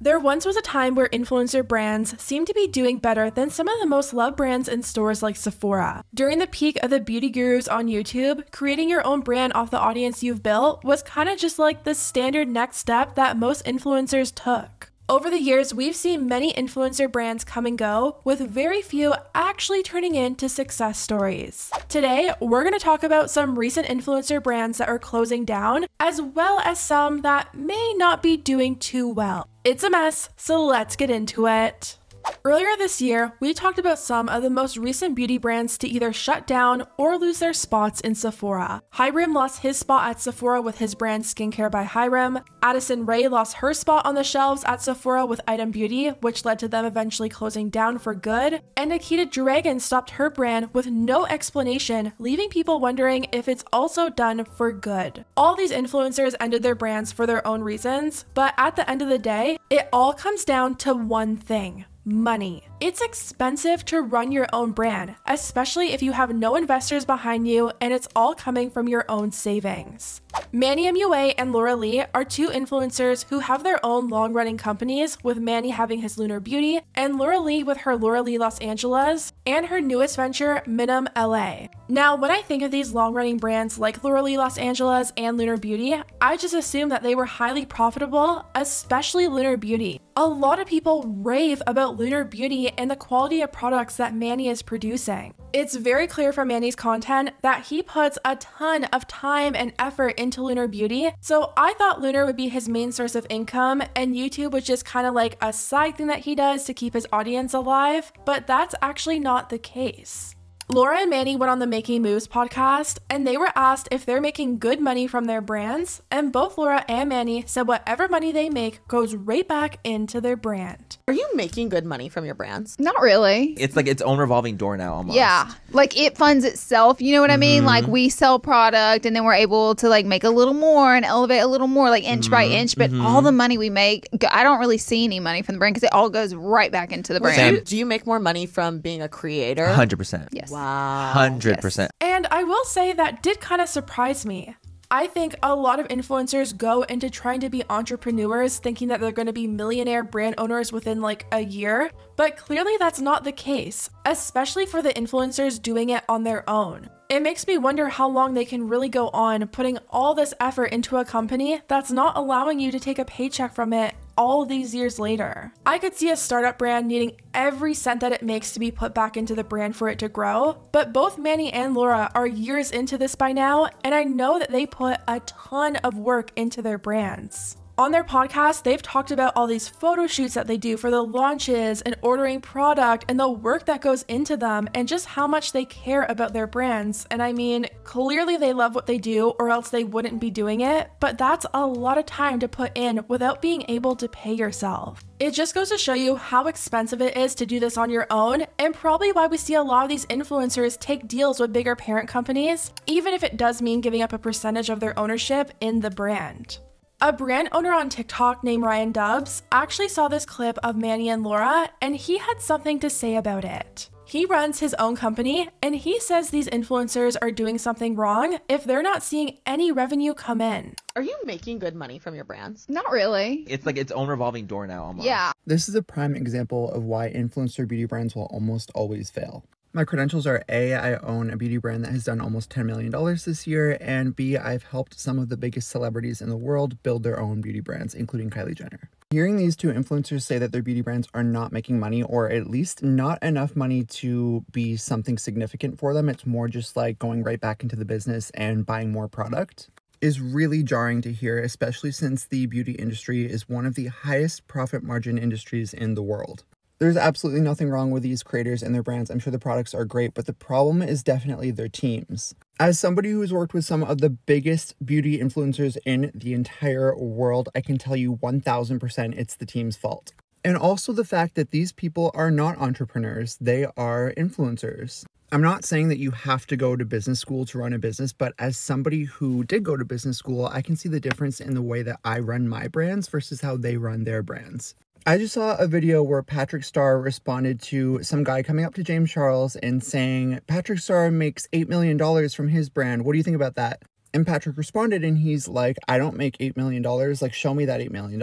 There once was a time where influencer brands seemed to be doing better than some of the most loved brands in stores like Sephora. During the peak of the beauty gurus on YouTube, creating your own brand off the audience you've built was kind of just like the standard next step that most influencers took. Over the years, we've seen many influencer brands come and go, with very few actually turning into success stories. Today, we're going to talk about some recent influencer brands that are closing down, as well as some that may not be doing too well. It's a mess, so let's get into it. Earlier this year, we talked about some of the most recent beauty brands to either shut down or lose their spots in Sephora. Hyram lost his spot at Sephora with his brand Skincare by Hyram. Addison Rae lost her spot on the shelves at Sephora with Item Beauty, which led to them eventually closing down for good. And Nikita Dragun stopped her brand with no explanation, leaving people wondering if it's also done for good. All these influencers ended their brands for their own reasons, but at the end of the day, it all comes down to one thing: money. It's expensive to run your own brand, especially if you have no investors behind you and it's all coming from your own savings. Manny MUA and Laura Lee are two influencers who have their own long-running companies, with Manny having his Lunar Beauty and Laura Lee with her Laura Lee Los Angeles and her newest venture, Minim LA. Now, when I think of these long-running brands like Laura Lee Los Angeles and Lunar Beauty, I just assume that they were highly profitable, especially Lunar Beauty. A lot of people rave about Lunar Beauty and the quality of products that Manny is producing. It's very clear from Manny's content that he puts a ton of time and effort into Lunar Beauty, so I thought Lunar would be his main source of income and YouTube was just kind of like a side thing that he does to keep his audience alive, but that's actually not the case. Laura and Manny went on the Making Moves podcast, and they were asked if they're making good money from their brands, and both Laura and Manny said whatever money they make goes right back into their brand. Are you making good money from your brands? Not really. It's like its own revolving door now almost. Yeah. Like it funds itself. You know what I mean? Like we sell product and then we're able to like make a little more and elevate a little more, like inch by inch. But all the money we make, I don't really see any money from the brand because it all goes right back into the brand. Do you make more money from being a creator? 100%. Yes. Wow. 100%. Yes. And I will say that did kind of surprise me. I think a lot of influencers go into trying to be entrepreneurs thinking that they're going to be millionaire brand owners within like a year, but clearly that's not the case, especially for the influencers doing it on their own. It makes me wonder how long they can really go on putting all this effort into a company that's not allowing you to take a paycheck from it all these years later. I could see a startup brand needing every cent that it makes to be put back into the brand for it to grow, but both Manny and Laura are years into this by now, and I know that they put a ton of work into their brands. On their podcast, they've talked about all these photo shoots that they do for the launches and ordering product and the work that goes into them and just how much they care about their brands. And I mean, clearly they love what they do or else they wouldn't be doing it, but that's a lot of time to put in without being able to pay yourself. It just goes to show you how expensive it is to do this on your own, and probably why we see a lot of these influencers take deals with bigger parent companies, even if it does mean giving up a percentage of their ownership in the brand. A brand owner on TikTok named Ryan Dubs actually saw this clip of Manny and Laura, and he had something to say about it. He runs his own company, and he says these influencers are doing something wrong if they're not seeing any revenue come in. Are you making good money from your brands? Not really. It's like its own revolving door now almost. Yeah. This is a prime example of why influencer beauty brands will almost always fail. My credentials are A, I own a beauty brand that has done almost $10 million this year, and B, I've helped some of the biggest celebrities in the world build their own beauty brands, including Kylie Jenner. Hearing these two influencers say that their beauty brands are not making money, or at least not enough money to be something significant for them, it's more just like going right back into the business and buying more product, is really jarring to hear, especially since the beauty industry is one of the highest profit margin industries in the world. There's absolutely nothing wrong with these creators and their brands. I'm sure the products are great, but the problem is definitely their teams. As somebody who's worked with some of the biggest beauty influencers in the entire world, I can tell you 1000% it's the team's fault. And also the fact that these people are not entrepreneurs, they are influencers. I'm not saying that you have to go to business school to run a business, but as somebody who did go to business school, I can see the difference in the way that I run my brands versus how they run their brands. I just saw a video where Patrick Starr responded to some guy coming up to James Charles and saying, Patrick Starr makes $8 million from his brand. What do you think about that? And Patrick responded and he's like, I don't make $8 million. Like, show me that $8 million.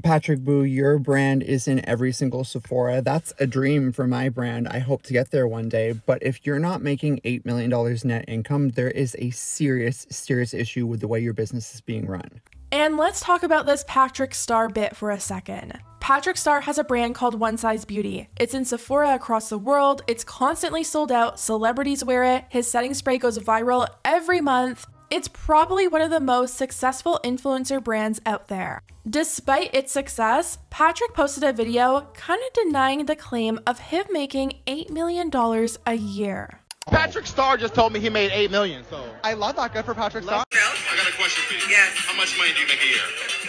Patrick Boo, your brand is in every single Sephora. That's a dream for my brand. I hope to get there one day. But if you're not making $8 million net income, there is a serious issue with the way your business is being run. And let's talk about this Patrick Star bit for a second. Patrick Star has a brand called One Size Beauty. It's in Sephora across the world. It's constantly sold out. Celebrities wear it. His setting spray goes viral every month. It's probably one of the most successful influencer brands out there. Despite its success, Patrick posted a video kind of denying the claim of him making $8 million a year. Patrick Star just told me he made $8 million, so I love that. Good for Patrick Star. I got a question for you. Yes. How much money do you make a year?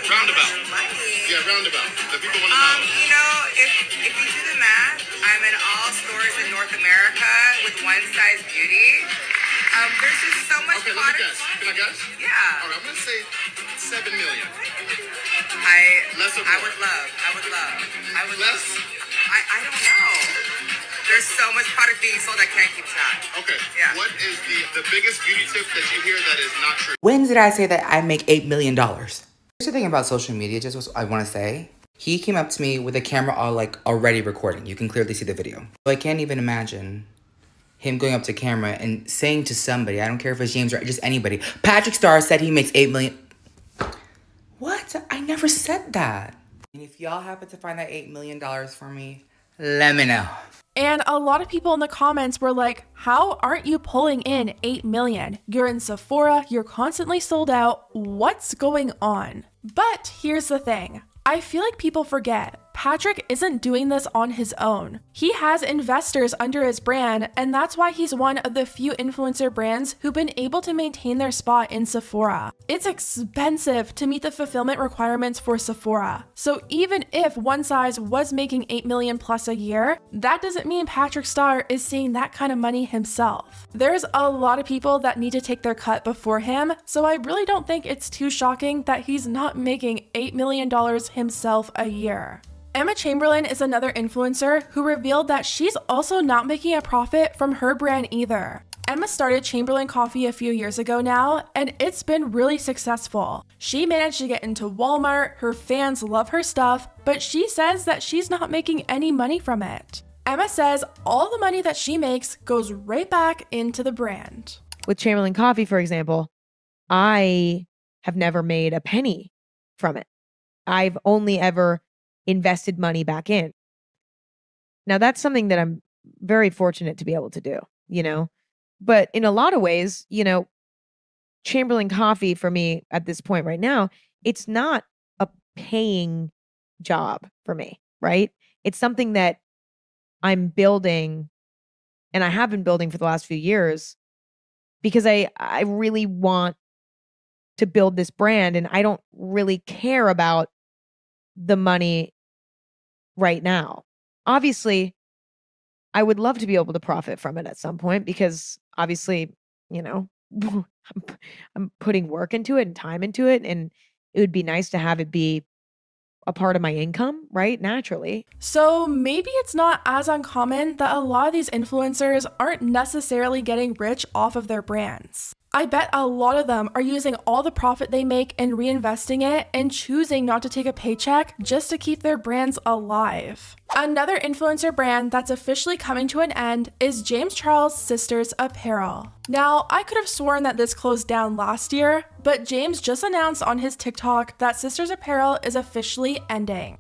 Roundabout. Money. Yeah, roundabout. The people want to know. You know, if you do the math, I'm in all stores in North America with One Size Beauty. There's just so much Okay, product. let me guess. Can I guess? Yeah. All right, I'm going to say 7 million. Less or more? I would love. Less? I don't know. There's so much product being sold I can't keep track. Okay. Yeah. What is the biggest beauty tip that you hear that is not true? When did I say that I make $8 million? Here's the thing about social media, just what I want to say. He came up to me with a camera already recording. You can clearly see the video. So I can't even imagine him going up to camera and saying to somebody, I don't care if it's James or just anybody, Patrick Star said he makes $8 million. What? I never said that. And if y'all happen to find that $8 million for me, let me know. And a lot of people in the comments were like, how aren't you pulling in 8 million? You're in Sephora, you're constantly sold out. What's going on? But here's the thing. I feel like people forget Patrick isn't doing this on his own. He has investors under his brand, and that's why he's one of the few influencer brands who've been able to maintain their spot in Sephora. It's expensive to meet the fulfillment requirements for Sephora. So even if One Size was making 8 million plus a year, that doesn't mean Patrick Star is seeing that kind of money himself. There's a lot of people that need to take their cut before him, so I really don't think it's too shocking that he's not making $8 million himself a year. Emma Chamberlain is another influencer who revealed that she's also not making a profit from her brand either. Emma started Chamberlain Coffee a few years ago now, and it's been really successful. She managed to get into Walmart, her fans love her stuff, but she says that she's not making any money from it. Emma says all the money that she makes goes right back into the brand. With Chamberlain Coffee, for example, I have never made a penny from it. I've only ever invested money back in. Now that's something that I'm very fortunate to be able to do, you know, but in a lot of ways, you know, Chamberlain Coffee for me at this point right now, it's not a paying job for me, right? It's something that I'm building and I have been building for the last few years because I really want to build this brand and I don't really care about the money right now. Obviously, I would love to be able to profit from it at some point because obviously, you know, I'm putting work into it and time into it, and it would be nice to have it be a part of my income, right? Naturally. So maybe it's not as uncommon that a lot of these influencers aren't necessarily getting rich off of their brands. I bet a lot of them are using all the profit they make and reinvesting it and choosing not to take a paycheck just to keep their brands alive. Another influencer brand that's officially coming to an end is James Charles Sisters Apparel. Now, I could have sworn that this closed down last year, but James just announced on his TikTok that Sisters Apparel is officially ending.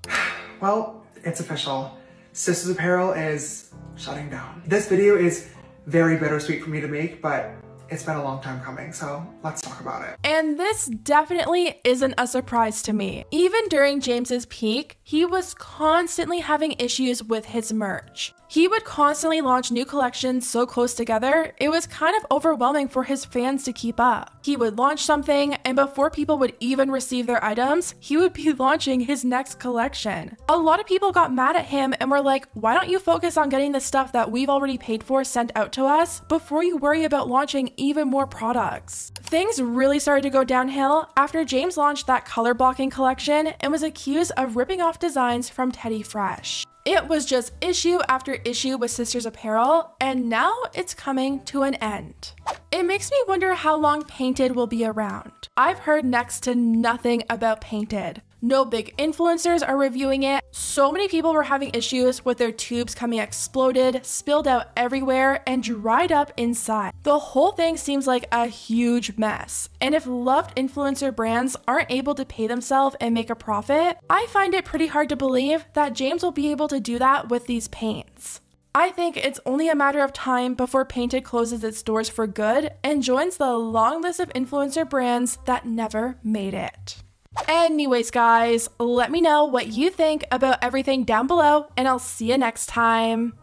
Well, it's official. Sisters Apparel is shutting down. This video is very bittersweet for me to make, but it's been a long time coming, so let's talk about it. And this definitely isn't a surprise to me. Even during James's peak, he was constantly having issues with his merch. He would constantly launch new collections so close together, it was kind of overwhelming for his fans to keep up. He would launch something, and before people would even receive their items, he would be launching his next collection. A lot of people got mad at him and were like, why don't you focus on getting the stuff that we've already paid for sent out to us before you worry about launching even more products? Things really started to go downhill after James launched that color blocking collection and was accused of ripping off designs from Teddy Fresh. It was just issue after issue with Sisters Apparel, and now it's coming to an end. It makes me wonder how long Painted will be around. I've heard next to nothing about Painted. No big influencers are reviewing it. So many people were having issues with their tubes coming exploded, spilled out everywhere, and dried up inside. The whole thing seems like a huge mess. And if loved influencer brands aren't able to pay themselves and make a profit, I find it pretty hard to believe that James will be able to do that with these paints. I think it's only a matter of time before Painted closes its doors for good and joins the long list of influencer brands that never made it. Anyways, guys, let me know what you think about everything down below, and I'll see you next time.